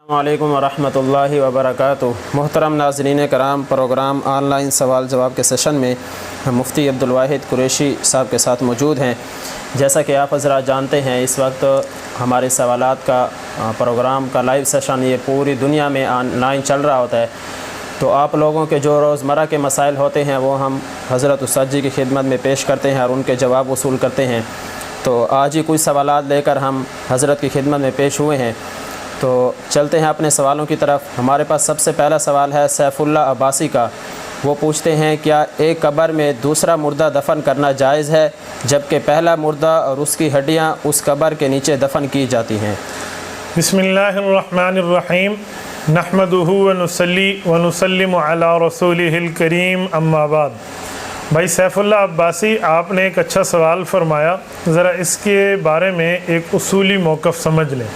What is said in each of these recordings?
السلام علیکم ورحمۃ اللہ وبرکاتہ۔ محترم ناظرین کرام، پروگرام آن لائن سوال جواب کے سیشن میں مفتی عبدالواحد قریشی صاحب کے ساتھ موجود ہیں۔ جیسا کہ آپ حضرات جانتے ہیں، اس وقت ہمارے سوالات کا پروگرام کا لائیو سیشن یہ پوری دنیا میں آن لائن چل رہا ہوتا ہے، تو آپ لوگوں کے جو روزمرہ کے مسائل ہوتے ہیں وہ ہم حضرت استاد جی کی خدمت میں پیش کرتے ہیں اور ان کے جواب وصول کرتے ہیں۔ تو آج ہی کچھ سوالات لے کر ہم حضرت کی خدمت میں پیش ہوئے ہیں، تو چلتے ہیں اپنے سوالوں کی طرف۔ ہمارے پاس سب سے پہلا سوال ہے سیف اللہ عباسی کا۔ وہ پوچھتے ہیں کیا ایک قبر میں دوسرا مردہ دفن کرنا جائز ہے جبکہ پہلا مردہ اور اس کی ہڈیاں اس قبر کے نیچے دفن کی جاتی ہیں؟ بسم اللہ الرحمن الرحیم، نحمدہ ونصلی ونسلم علی رسولہ الکریم، اما بعد۔ بھائی سیف اللہ عباسی، آپ نے ایک اچھا سوال فرمایا، ذرا اس کے بارے میں ایک اصولی موقف سمجھ لیں۔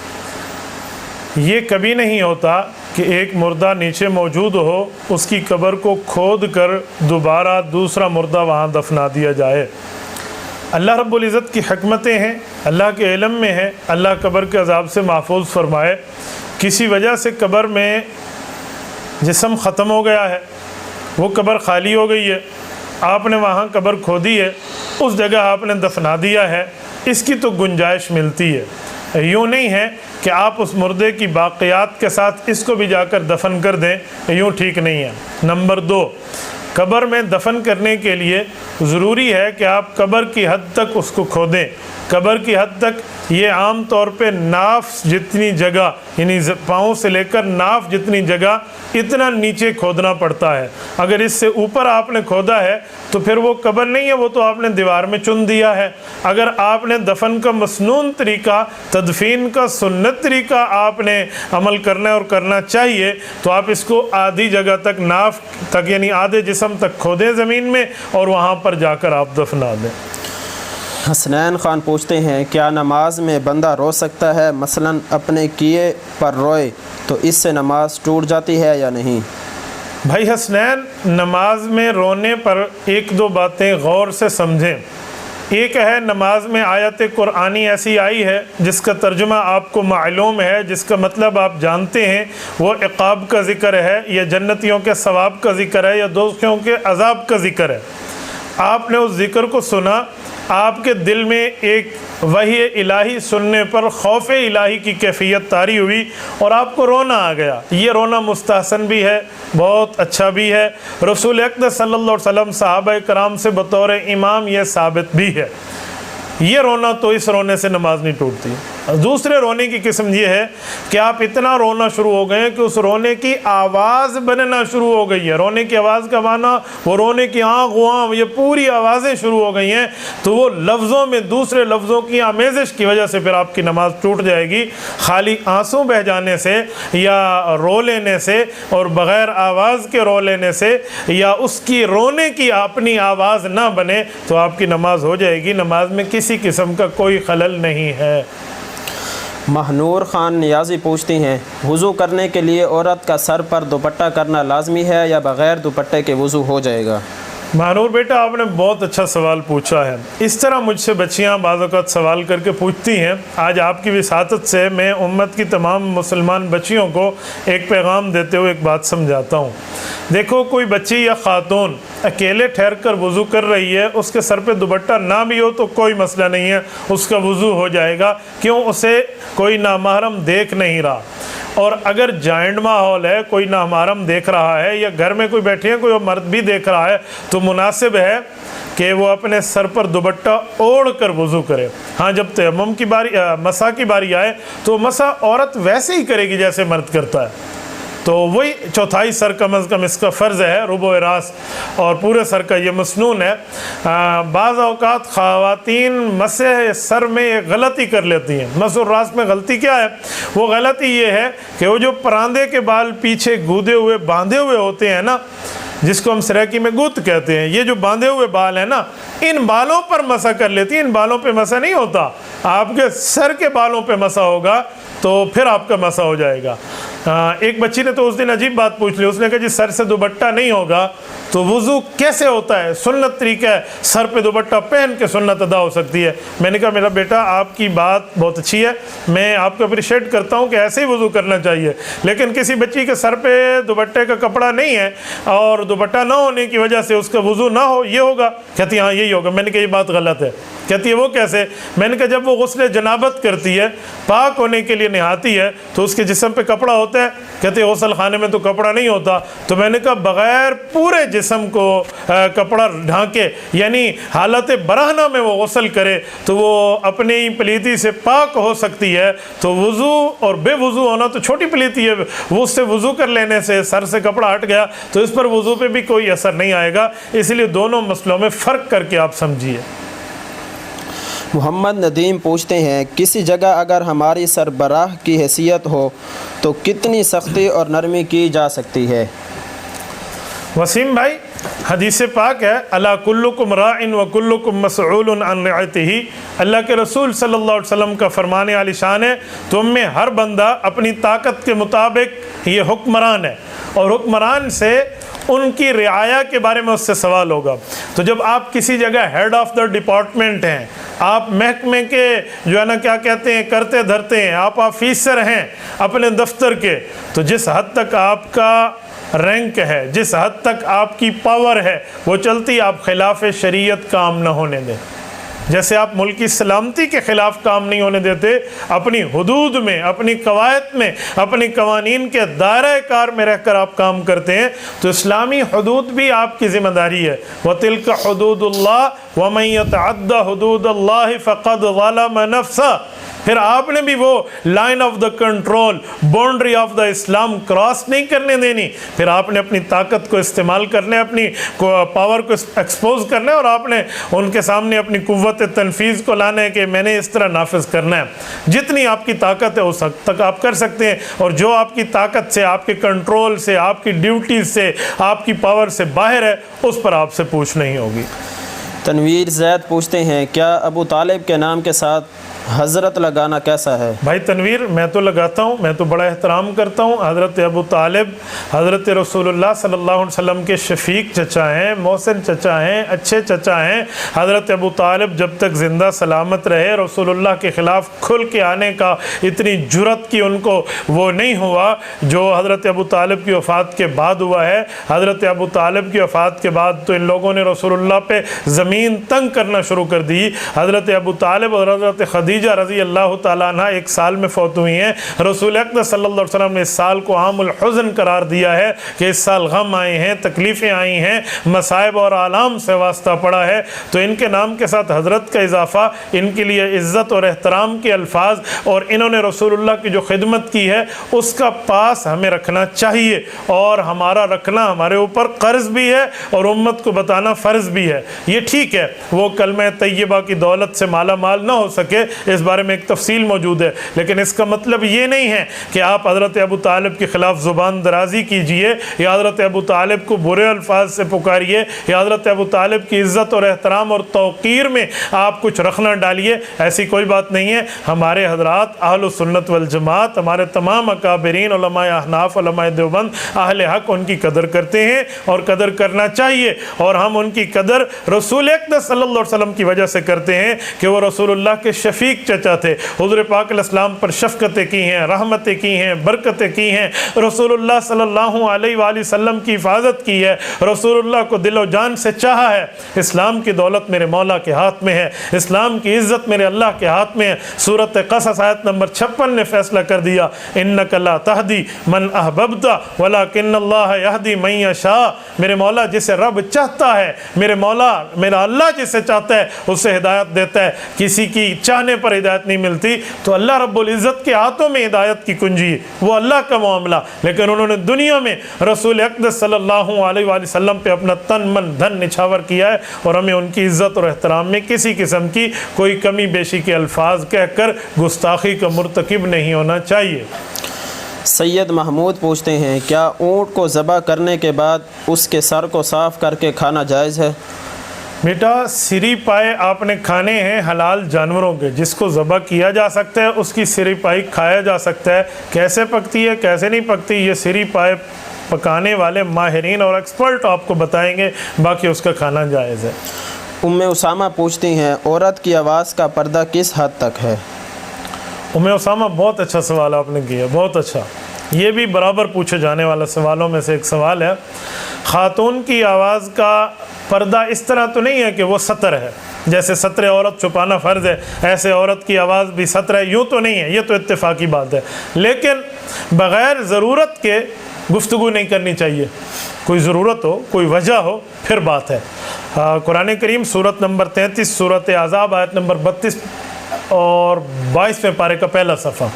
یہ کبھی نہیں ہوتا کہ ایک مردہ نیچے موجود ہو، اس کی قبر کو کھود کر دوبارہ دوسرا مردہ وہاں دفنا دیا جائے۔ اللہ رب العزت کی حکمتیں ہیں، اللہ کے علم میں ہے، اللہ قبر کے عذاب سے محفوظ فرمائے۔ کسی وجہ سے قبر میں جسم ختم ہو گیا ہے، وہ قبر خالی ہو گئی ہے، آپ نے وہاں قبر کھودی ہے، اس جگہ آپ نے دفنا دیا ہے، اس کی تو گنجائش ملتی ہے۔ یوں نہیں ہے کہ آپ اس مردے کی باقیات کے ساتھ اس کو بھی جا کر دفن کر دیں، یوں ٹھیک نہیں ہے۔ نمبر 2، قبر میں دفن کرنے کے لیے ضروری ہے کہ آپ قبر کی حد تک اس کو کھودیں۔ قبر کی حد تک یہ عام طور پہ ناف جتنی جگہ، یعنی پاؤں سے لے کر ناف جتنی جگہ، اتنا نیچے کھودنا پڑتا ہے۔ اگر اس سے اوپر آپ نے کھودا ہے تو پھر وہ قبر نہیں ہے، وہ تو آپ نے دیوار میں چن دیا ہے۔ اگر آپ نے دفن کا مسنون طریقہ، تدفین کا سنت طریقہ آپ نے عمل کرنا ہے اور کرنا چاہیے، تو آپ اس کو آدھی جگہ تک، ناف تک یعنی آدھے جسم تک کھودیں زمین میں اور وہاں پر جا کر آپ دفنا دیں۔ حسنین خان پوچھتے ہیں کیا نماز میں بندہ رو سکتا ہے؟ مثلا اپنے کیے پر روئے تو اس سے نماز ٹوٹ جاتی ہے یا نہیں؟ بھائی حسنین، نماز میں رونے پر ایک دو باتیں غور سے سمجھیں۔ ایک ہے، نماز میں آیت قرآنی ایسی آئی ہے جس کا ترجمہ آپ کو معلوم ہے، جس کا مطلب آپ جانتے ہیں، وہ عقاب کا ذکر ہے یا جنتیوں کے ثواب کا ذکر ہے یا دوزخیوں کے عذاب کا ذکر ہے۔ آپ نے اس ذکر کو سنا، آپ کے دل میں ایک وحی الہی سننے پر خوف الہی کی کیفیت طاری ہوئی اور آپ کو رونا آ گیا۔ یہ رونا مستحسن بھی ہے، بہت اچھا بھی ہے۔ رسول اقدس صلی اللہ علیہ وسلم، صحابہ کرام سے بطور امام یہ ثابت بھی ہے۔ یہ رونا تو اس رونے سے نماز نہیں ٹوٹتی۔ دوسرے رونے کی قسم یہ ہے کہ آپ اتنا رونا شروع ہو گئے ہیں کہ اس رونے کی آواز بننا شروع ہو گئی ہے۔ رونے کی آواز کا معنی وہ رونے کی آنکھ وہاں، یہ پوری آوازیں شروع ہو گئی ہیں، تو وہ لفظوں میں دوسرے لفظوں کی آمیزش کی وجہ سے پھر آپ کی نماز ٹوٹ جائے گی۔ خالی آنسوں بہہ جانے سے یا رو لینے سے اور بغیر آواز کے رو لینے سے یا اس کی رونے کی اپنی آواز نہ بنے تو آپ کی نماز ہو جائے گی۔ نماز میں کسی قسم کا کوئی خلل نہیں ہے۔ مہنور خان نیازی پوچھتی ہیں وضو کرنے کے لیے عورت کا سر پر دوپٹہ کرنا لازمی ہے یا بغیر دوپٹے کے وضو ہو جائے گا؟ مہنور بیٹا، آپ نے بہت اچھا سوال پوچھا ہے۔ اس طرح مجھ سے بچیاں بعض اوقات سوال کر کے پوچھتی ہیں۔ آج آپ کی وساطت سے میں امت کی تمام مسلمان بچیوں کو ایک پیغام دیتے ہوئے ایک بات سمجھاتا ہوں۔ دیکھو، کوئی بچی یا خاتون اکیلے ٹھہر کر وضو کر رہی ہے، اس کے سر پہ دوپٹہ نہ بھی ہو تو کوئی مسئلہ نہیں ہے، اس کا وضو ہو جائے گا۔ کیوں؟ اسے کوئی نامحرم دیکھ نہیں رہا۔ اور اگر جائنٹ ماحول ہے، کوئی نامحرم دیکھ رہا ہے یا گھر میں کوئی بیٹھے ہیں، کوئی مرد بھی دیکھ رہا ہے، تو مناسب ہے کہ وہ اپنے سر پر دوپٹہ اوڑھ کر وضو کرے۔ ہاں، جب تیمم کی باری، مسح کی باری آئے تو مسح عورت ویسے ہی کرے گی جیسے مرد کرتا ہے، تو وہی چوتھائی سر کم از کم اس کا فرض ہے، ربع راس، اور پورے سر کا یہ مسنون ہے۔ بعض اوقات خواتین مسح سر میں ایک غلطی کر لیتی ہیں۔ مسح الراس میں غلطی کیا ہے؟ وہ غلطی یہ ہے کہ وہ جو پراندے کے بال پیچھے گودے ہوئے باندھے ہوئے ہوتے ہیں نا، جس کو ہم سریکی میں گوت کہتے ہیں، یہ جو باندھے ہوئے بال ہیں نا، ان بالوں پر مسح کر لیتی ہیں۔ ان بالوں پہ مسح نہیں ہوتا، آپ کے سر کے بالوں پہ مسح ہوگا تو پھر آپ کا مسح ہو جائے گا۔ ایک بچی نے تو اس دن عجیب بات پوچھ لی، اس نے کہا جی سر سے دوپٹہ نہیں ہوگا تو وضو کیسے ہوتا ہے؟ سنت طریقہ ہے، سر پہ دوپٹہ پہن کے سنت ادا ہو سکتی ہے۔ میں نے کہا میرا بیٹا آپ کی بات بہت اچھی ہے، میں آپ کو اپریشیٹ کرتا ہوں کہ ایسے ہی وضو کرنا چاہیے، لیکن کسی بچی کے سر پہ دوپٹے کا کپڑا نہیں ہے اور دوپٹہ نہ ہونے کی وجہ سے اس کا وضو نہ ہو، یہ ہوگا؟ کہتی ہاں یہی ہوگا۔ میں نے کہا یہ بات غلط ہے۔ کہتی ہے وہ کیسے؟ میں نے کہا جب وہ غسل جنابت کرتی ہے، پاک ہونے کے لیے نہاتی ہے تو اس کے جسم پہ کپڑا ہوتا ہے؟ کہتے ہیں غسل خانے میں تو کپڑا نہیں ہوتا۔ تو میں نے کہا بغیر پورے جسم کو کپڑا ڈھانکے، یعنی حالت برہنہ میں وہ غسل کرے تو وہ اپنی پلیتی سے پاک ہو سکتی ہے۔ تو وضو اور بے وضو ہونا تو چھوٹی پلیتی ہے، وہ اس سے وضو کر لینے سے سر سے کپڑا ہٹ گیا تو اس پر وضو پہ بھی کوئی اثر نہیں آئے گا۔ اس لیے دونوں مسئلوں میں فرق کر کے آپ سمجھیے۔ محمد ندیم پوچھتے ہیں کسی جگہ اگر ہماری سربراہ کی حیثیت ہو تو کتنی سختی اور نرمی کی جا سکتی ہے؟ وسیم بھائی، حدیث پاک ہے الا کلکم راع و کلکم مسئول عن رعیتہ، اللہ کے رسول صلی اللہ علیہ وسلم کا فرمان عالی شان ہے تم میں ہر بندہ اپنی طاقت کے مطابق یہ حکمران ہے، اور حکمران سے ان کی رعایا کے بارے میں اس سے سوال ہوگا۔ تو جب آپ کسی جگہ ہیڈ آف دا ڈپارٹمنٹ ہیں، آپ محکمے کے جو ہے نا کیا کہتے ہیں کرتے دھرتے ہیں، آپ آفیسر ہیں اپنے دفتر کے، تو جس حد تک آپ کا رینک ہے، جس حد تک آپ کی پاور ہے وہ چلتی، آپ خلاف شریعت کام نہ ہونے دیں۔ جیسے آپ ملک کی سلامتی کے خلاف کام نہیں ہونے دیتے، اپنی حدود میں، اپنی قواعد میں، اپنی قوانین کے دائرہ کار میں رہ کر آپ کام کرتے ہیں، تو اسلامی حدود بھی آپ کی ذمہ داری ہے۔ وَتِلْكَ حُدُودُ اللَّهِ وَمَن يَتَعَدَّ حُدُودَ اللَّهِ فَقَدْ ظَلَمَ نَفْسَهُ۔ پھر آپ نے بھی وہ line of the control, boundary of the Islam cross نہیں کرنے دینی۔ پھر آپ نے اپنی طاقت کو استعمال کرنا ہے، اپنی پاور کو ایکسپوز کرنا ہے، اور آپ نے ان کے سامنے اپنی قوت تنفیذ کو لانا ہے کہ میں نے اس طرح نافذ کرنا ہے۔ جتنی آپ کی طاقت ہے اس حد تک آپ کر سکتے ہیں، اور جو آپ کی طاقت سے، آپ کے کنٹرول سے، آپ کی ڈیوٹیز سے، آپ کی پاور سے باہر ہے، اس پر آپ سے پوچھ نہیں ہوگی۔ تنویر زید پوچھتے ہیں کیا ابو طالب کے نام کے ساتھ حضرت لگانا کیسا ہے؟ بھائی تنویر، میں تو لگاتا ہوں، میں تو بڑا احترام کرتا ہوں۔ حضرت ابو طالب حضرت رسول اللہ صلی اللہ علیہ وسلم کے شفیق چچا ہیں، محسن چچا ہیں، اچھے چچا ہیں۔ حضرت ابو طالب جب تک زندہ سلامت رہے، رسول اللہ کے خلاف کھل کے آنے کا اتنی جرأت کی ان کو وہ نہیں ہوا جو حضرت ابو طالب کی وفات کے بعد ہوا ہے۔ حضرت ابو طالب کی وفات کے بعد تو ان لوگوں نے رسول اللہ پہ زمین تنگ کرنا شروع کر دی۔ حضرت ابو طالب اور حضرت خدیجہ رضی اللہ تعالیٰ عنہ ایک سال میں فوت ہوئی ہیں۔ رسول اقدس صلی اللہ علیہ وسلم نے اس سال کو عام الحزن قرار دیا ہے کہ اس سال غم آئے ہیں، تکلیفیں آئی ہیں، مصائب اور آلام سے واسطہ پڑا ہے، تو ان کے نام کے ساتھ حضرت کا اضافہ ان کے لیے عزت اور احترام کے الفاظ، اور انہوں نے رسول اللہ کی جو خدمت کی ہے اس کا پاس ہمیں رکھنا چاہیے، اور ہمارا رکھنا ہمارے اوپر قرض بھی ہے اور امت کو بتانا فرض بھی ہے۔ یہ ٹھیک ہے وہ کلمہ طیبہ کی دولت سے مالا مال نہ ہو سکے، اس بارے میں ایک تفصیل موجود ہے، لیکن اس کا مطلب یہ نہیں ہے کہ آپ حضرت ابو طالب کے خلاف زبان درازی کیجئے، یا حضرت ابو طالب کو برے الفاظ سے پکاریے، یا حضرت ابو طالب کی عزت اور احترام اور توقیر میں آپ کچھ رکھنا ڈالیے۔ ایسی کوئی بات نہیں ہے۔ ہمارے حضرات اہل السنت والجماعت، ہمارے تمام اکابرین، علماء احناف، علماء دیوبند، اہل حق ان کی قدر کرتے ہیں اور قدر کرنا چاہیے، اور ہم ان کی قدر رسول اقدس صلی اللہ علیہ وسلم کی وجہ سے کرتے ہیں کہ وہ رسول اللہ کے شفیق چچا تھے، حضور پاک علیہ السلام پر شفقتیں کی ہیں، رحمتیں کی ہیں، برکتیں کی ہیں، رسول اللہ صلی اللہ علیہ وآلہ وسلم کی حفاظت کی ہے، رسول اللہ کو دل و جان سے چاہا ہے۔ اسلام کی دولت میرے مولا کے ہاتھ میں ہے، اسلام کی عزت میرے اللہ کے ہاتھ میں ہے۔ سورۃ قصص آیت نمبر 56 نے فیصلہ کر دیا، انک لا تہدی من احببت ولکن اللہ یہدی من یشاء۔ میرے مولا جسے رب چاہتا ہے، میرے مولا میرا اللہ جسے چاہتا ہے اسے ہدایت دیتا ہے، کسی کی چاہنے پر ہدایت نہیں ملتی۔ تو اللہ رب العزت کے ہاتھوں میں ہدایت کی کنجی ہے، وہ اللہ کا معاملہ، لیکن انہوں نے دنیا میں رسول اقدس صلی اللہ علیہ وآلہ وسلم پہ اپنا تن من دھن نچھاور کیا ہے، اور ہمیں ان کی عزت اور احترام میں کسی قسم کی کوئی کمی بیشی کے الفاظ کہہ کر گستاخی کا مرتکب نہیں ہونا چاہیے۔ سید محمود پوچھتے ہیں کیا اونٹ کو ذبح کرنے کے بعد اس کے سر کو صاف کر کے کھانا جائز ہے؟ بیٹا سری پائے آپ نے کھانے ہیں حلال جانوروں کے، جس کو ذبح کیا جا سکتا ہے اس کی سری پائی کھایا جا سکتا ہے۔ کیسے پکتی ہے کیسے نہیں پکتی یہ سری پائے پکانے والے ماہرین اور ایکسپرٹ آپ کو بتائیں گے، باقی اس کا کھانا جائز ہے۔ ام اسامہ پوچھتی ہیں عورت کی آواز کا پردہ کس حد تک ہے؟ ام اسامہ بہت اچھا سوال آپ نے کیا، بہت اچھا، یہ بھی برابر پوچھے جانے والا سوالوں میں سے ایک سوال ہے۔ خاتون کی آواز کا پردہ اس طرح تو نہیں ہے کہ وہ ستر ہے، جیسے ستر عورت چھپانا فرض ہے ایسے عورت کی آواز بھی ستر ہے، یوں تو نہیں ہے، یہ تو اتفاقی بات ہے، لیکن بغیر ضرورت کے گفتگو نہیں کرنی چاہیے، کوئی ضرورت ہو کوئی وجہ ہو پھر بات ہے۔ قرآن کریم سورت نمبر 33 سورت احزاب آیت نمبر 32 اور 22 پارے کا پہلا صفحہ،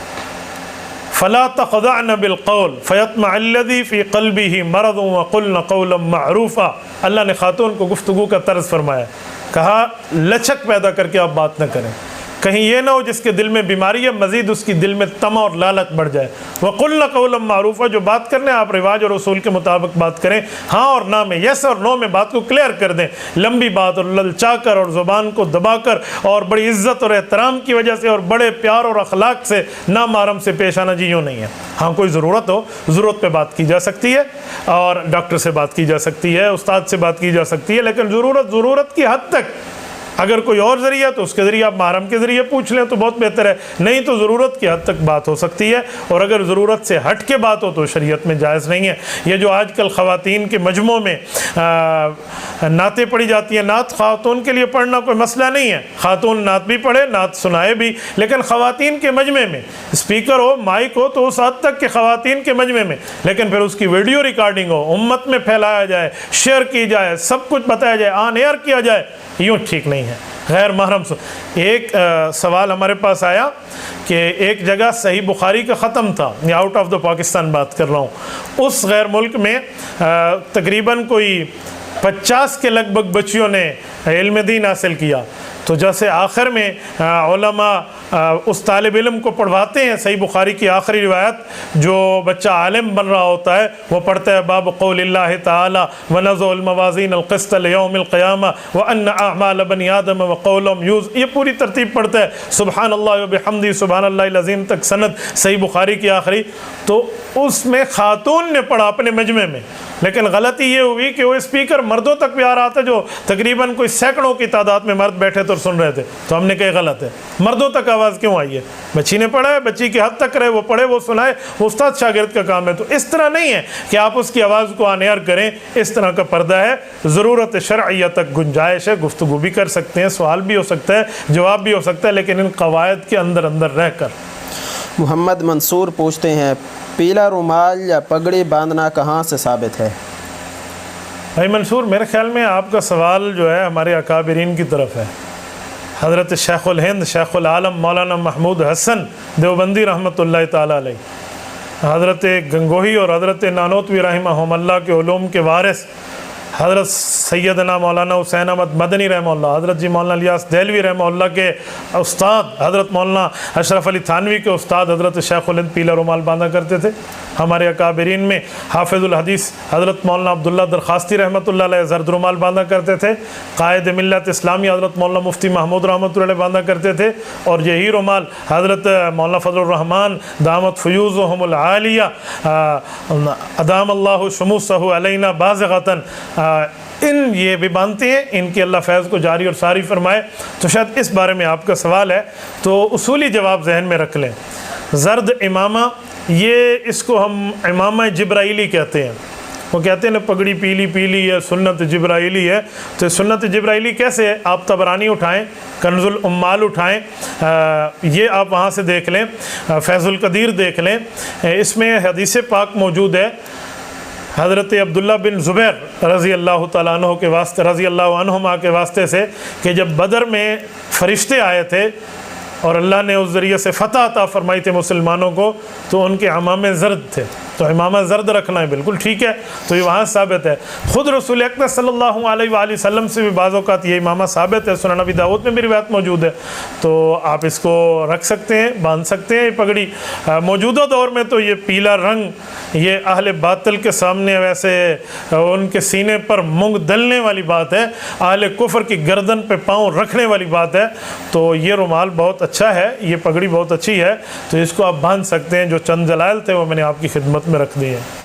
فَلَا تَخْضَعْنَ بِالْقَوْلِ فَيَطْمَعَ الَّذِي فِي قَلْبِهِ مَرَضٌ وَقُلْنَ قَوْلًا مَعْرُوفًا۔ اللہ نے خاتون کو گفتگو کا طرز فرمایا، کہا لچک پیدا کر کے آپ بات نہ کریں، کہیں یہ نہ ہو جس کے دل میں بیماری ہے مزید اس کی دل میں طمع اور لالچ بڑھ جائے۔ وَقُلْنَ قَوْلًا مَعْرُوفًا، جو بات کرنے آپ رواج اور اصول کے مطابق بات کریں، ہاں اور نہ میں، یس اور نو میں بات کو کلیئر کر دیں، لمبی بات اور للچا کر اور زبان کو دبا کر اور بڑی عزت اور احترام کی وجہ سے اور بڑے پیار اور اخلاق سے نامحرم سے پیش آنا جی یوں نہیں ہے۔ ہاں کوئی ضرورت ہو، ضرورت پہ بات کی جا سکتی ہے اور ڈاکٹر سے بات کی جا سکتی ہے، استاد سے بات کی جا سکتی ہے، لیکن ضرورت کی حد تک۔ اگر کوئی اور ذریعہ تو اس کے ذریعے آپ محرم کے ذریعے پوچھ لیں تو بہت بہتر ہے، نہیں تو ضرورت کی حد تک بات ہو سکتی ہے، اور اگر ضرورت سے ہٹ کے بات ہو تو شریعت میں جائز نہیں ہے۔ یہ جو آج کل خواتین کے مجمعوں میں نعتیں پڑھی جاتی ہیں، نعت خاتون کے لیے پڑھنا کوئی مسئلہ نہیں ہے، خاتون نعت بھی پڑھے نعت سنائے بھی، لیکن خواتین کے مجمع میں اسپیکر ہو مائک ہو تو اس حد تک کہ خواتین کے مجمع میں، لیکن پھر اس کی ویڈیو ریکارڈنگ ہو، امت میں پھیلایا جائے، شیئر کی جائے، سب کچھ بتایا جائے، آن ایئر کیا جائے، یوں ٹھیک نہیں ہے، غیر محرم سے۔ ایک سوال ہمارے پاس آیا کہ ایک جگہ صحیح بخاری کا ختم تھا، یا آؤٹ آف دا پاکستان بات کر رہا ہوں، اس غیر ملک میں تقریباً کوئی 50 کے لگ بھگ بچیوں نے علم دین حاصل کیا، تو جیسے آخر میں علماء اس طالب علم کو پڑھواتے ہیں صحیح بخاری کی آخری روایت، جو بچہ عالم بن رہا ہوتا ہے وہ پڑھتا ہے باب قول اللہ تعالی ونضع الموازین القسط لیوم القیامہ وان اعمال بنی آدم وقولهم یوز، یہ پوری ترتیب پڑھتا ہے، سبحان اللہ وبحمدہ سبحان اللہ العظیم تک سند صحیح بخاری کی آخری۔ تو اس میں خاتون نے پڑھا اپنے مجمع میں، لیکن غلطی یہ ہوئی کہ وہ اسپیکر مردوں تک بھی آ رہا تھا، جو تقریباً کوئی سینکڑوں کی تعداد میں مرد بیٹھے تھے اور سن رہے تھے، تو ہم نے کہا غلط ہے، مردوں تک آواز کیوں آئی ہے؟ بچی نے پڑھا ہے، بچی کی حد تک رہے، وہ پڑھے وہ سنائے، وہ استاد شاگرد کا کام ہے۔ تو اس طرح نہیں ہے کہ آپ اس کی آواز کو آن ایئر کریں، اس طرح کا پردہ ہے، ضرورت شرعیہ تک گنجائش ہے، گفتگو بھی کر سکتے ہیں، سوال بھی ہو سکتا ہے، جواب بھی ہو سکتا ہے، لیکن ان قواعد کے اندر رہ کر۔ محمد منصور پوچھتے ہیں پیلا رومال یا پگڑی باندھنا کہاں سے ثابت ہے؟ بھائی منصور، میرے خیال میں آپ کا سوال جو ہے ہمارے اکابرین کی طرف ہے۔ حضرت شیخ الہند شیخ العالم مولانا محمود حسن دیوبندی رحمۃ اللہ تعالیٰ علیہ، حضرت گنگوہی اور حضرت نانوتوی رحمہم اللہ کے علوم کے وارث حضرت سیدنا مولانا حسین احمد مدنی رحمہ اللہ، حضرت جی مولانا الیاس دہلوی رحمہ اللہ کے استاد حضرت مولانا اشرف علی تھانوی کے استاد حضرت شیخ الہند پیلا رومال باندھا کرتے تھے۔ ہمارے اکابرین میں حافظ الحدیث حضرت مولانا عبداللہ درخواستی رحمۃ اللہ علیہ زرد رومال باندھا کرتے تھے، قائد ملت اسلامی حضرت مولانا مفتی محمود رحمۃ اللہ علیہ باندھا کرتے تھے، اور یہی رومال حضرت مولانا فضل الرحمان دامت فیوزہم العالیہ ادام اللہ شموسہ علینا بازغتاً ان یہ بھی باندھتے ہیں، ان کی اللہ فیض کو جاری اور ساری فرمائے۔ تو شاید اس بارے میں آپ کا سوال ہے تو اصولی جواب ذہن میں رکھ لیں۔ زرد امامہ، یہ اس کو ہم امامہ جبرائیلی کہتے ہیں، وہ کہتے ہیں نا پگڑی پیلی پیلی ہے سنت جبرائیلی ہے، تو سنت جبرائیلی کیسے ہے؟ آپ طبرانی اٹھائیں، کنز الامال اٹھائیں، یہ آپ وہاں سے دیکھ لیں، فیض القدیر دیکھ لیں، اس میں حدیث پاک موجود ہے حضرت عبداللہ بن زبیر رضی اللہ تعالیٰ عنہ کے واسطے، رضی اللہ عنہما کے واسطے سے، کہ جب بدر میں فرشتے آئے تھے اور اللہ نے اس ذریعے سے فتح عطا فرمائی تھی مسلمانوں کو، تو ان کے عمامے زرد تھے، تو امامہ زرد رکھنا ہے بالکل ٹھیک ہے، تو یہ وہاں ثابت ہے۔ خود رسول اکرم صلی اللہ علیہ وآلہ وسلم سے بھی بعض اوقات یہ امامہ ثابت ہے، سنن نبی داؤد میں بھی روایت موجود ہے، تو آپ اس کو رکھ سکتے ہیں، باندھ سکتے ہیں یہ پگڑی۔ موجودہ دور میں تو یہ پیلا رنگ یہ اہل باطل کے سامنے ویسے ان کے سینے پر مونگ دلنے والی بات ہے، اہل کفر کی گردن پہ پاؤں رکھنے والی بات ہے، تو یہ رومال بہت اچھا ہے، یہ پگڑی بہت اچھی ہے، تو اس کو آپ باندھ سکتے ہیں۔ جو چند دلائل تھے وہ میں نے آپ کی خدمت میں رکھ دی ہیں۔